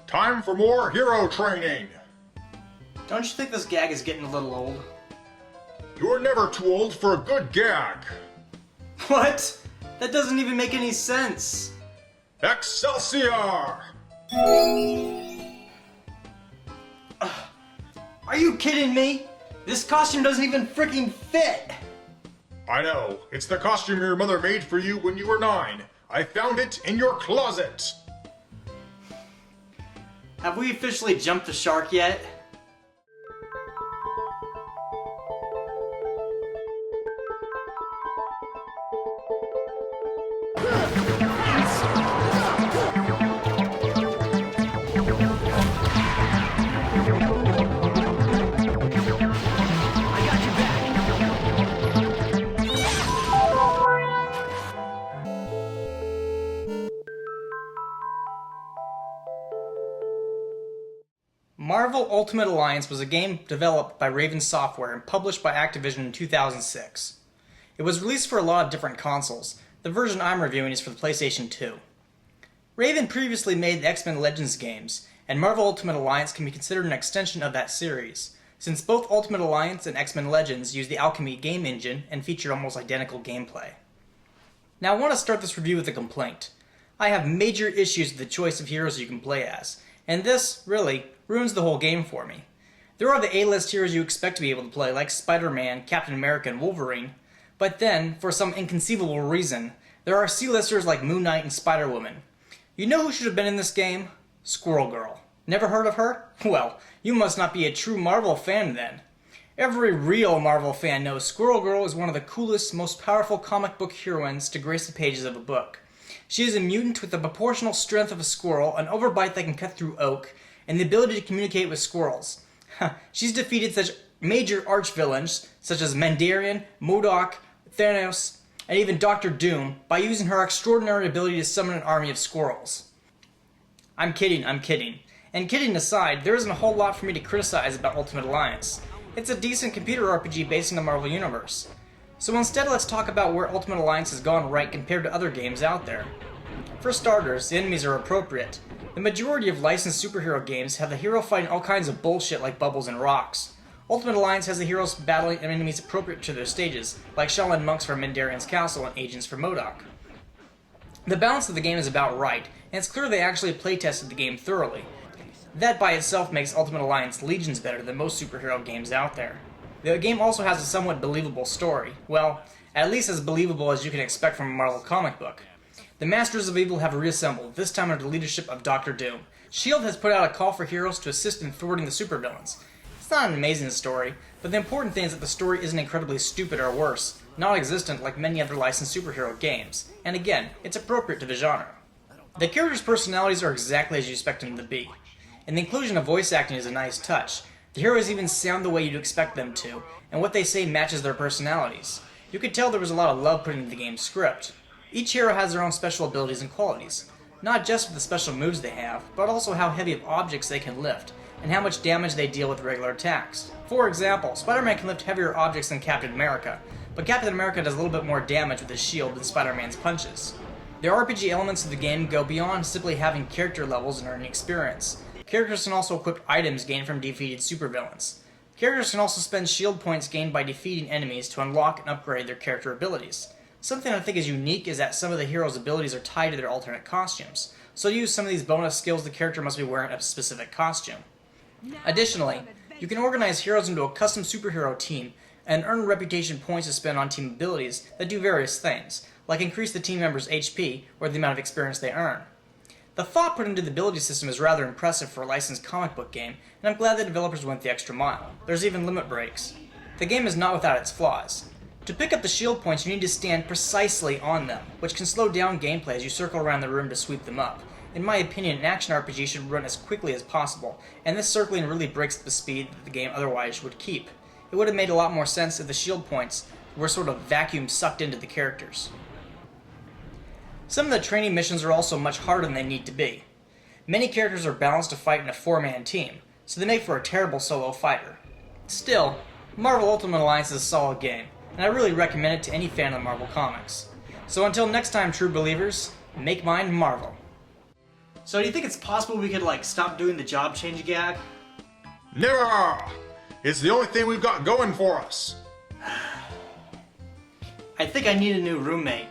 Time for more hero training! Don't you think this gag is getting a little old? You're never too old for a good gag! What? That doesn't even make any sense! Excelsior! Are you kidding me? This costume doesn't even freaking fit! I know. It's the costume your mother made for you when you were 9. I found it in your closet! Have we officially jumped the shark yet? Marvel Ultimate Alliance was a game developed by Raven Software and published by Activision in 2006. It was released for a lot of different consoles. The version I'm reviewing is for the PlayStation 2. Raven previously made the X-Men Legends games, and Marvel Ultimate Alliance can be considered an extension of that series, since both Ultimate Alliance and X-Men Legends use the Alchemy game engine and feature almost identical gameplay. Now I want to start this review with a complaint. I have major issues with the choice of heroes you can play as, and this, really, ruins the whole game for me. There are the A-list heroes you expect to be able to play, like Spider-Man, Captain America, and Wolverine, but then, for some inconceivable reason, there are C-listers like Moon Knight and Spider-Woman. You know who should have been in this game? Squirrel Girl. Never heard of her? Well, you must not be a true Marvel fan then. Every real Marvel fan knows Squirrel Girl is one of the coolest, most powerful comic book heroines to grace the pages of a book. She is a mutant with the proportional strength of a squirrel, an overbite that can cut through oak, and the ability to communicate with squirrels. She's defeated such major arch-villains such as Mandarin, MODOK, Thanos, and even Doctor Doom by using her extraordinary ability to summon an army of squirrels. I'm kidding. And kidding aside, there isn't a whole lot for me to criticize about Ultimate Alliance. It's a decent computer RPG based in the Marvel Universe. So instead, let's talk about where Ultimate Alliance has gone right compared to other games out there. For starters, the enemies are appropriate. The majority of licensed superhero games have the hero fighting all kinds of bullshit like bubbles and rocks. Ultimate Alliance has the heroes battling enemies appropriate to their stages, like Shaolin monks from Mandarin's castle and agents from MODOK. The balance of the game is about right, and it's clear they actually playtested the game thoroughly. That by itself makes Ultimate Alliance legions better than most superhero games out there. The game also has a somewhat believable story. Well, at least as believable as you can expect from a Marvel comic book. The Masters of Evil have reassembled, this time under the leadership of Doctor Doom. S.H.I.E.L.D. has put out a call for heroes to assist in thwarting the supervillains. It's not an amazing story, but the important thing is that the story isn't incredibly stupid or worse, non-existent like many other licensed superhero games, and again, it's appropriate to the genre. The characters' personalities are exactly as you expect them to be, and the inclusion of voice acting is a nice touch. The heroes even sound the way you'd expect them to, and what they say matches their personalities. You could tell there was a lot of love put into the game's script. Each hero has their own special abilities and qualities, not just with the special moves they have, but also how heavy of objects they can lift, and how much damage they deal with regular attacks. For example, Spider-Man can lift heavier objects than Captain America, but Captain America does a little bit more damage with his shield than Spider-Man's punches. The RPG elements of the game go beyond simply having character levels and earning experience. Characters can also equip items gained from defeated supervillains. Characters can also spend shield points gained by defeating enemies to unlock and upgrade their character abilities. Something I think is unique is that some of the heroes' abilities are tied to their alternate costumes, so to use some of these bonus skills the character must be wearing a specific costume. Additionally, you can organize heroes into a custom superhero team and earn reputation points to spend on team abilities that do various things, like increase the team members' HP or the amount of experience they earn. The thought put into the ability system is rather impressive for a licensed comic book game, and I'm glad the developers went the extra mile. There's even limit breaks. The game is not without its flaws. To pick up the shield points, you need to stand precisely on them, which can slow down gameplay as you circle around the room to sweep them up. In my opinion, an action RPG should run as quickly as possible, and this circling really breaks the speed that the game otherwise would keep. It would have made a lot more sense if the shield points were sort of vacuum sucked into the characters. Some of the training missions are also much harder than they need to be. Many characters are balanced to fight in a 4-man team, so they make for a terrible solo fighter. Still, Marvel Ultimate Alliance is a solid game, and I really recommend it to any fan of Marvel Comics. So until next time, true believers, make mine Marvel. So do you think it's possible we could, like, stop doing the job change gag? Never! It's the only thing we've got going for us. I think I need a new roommate.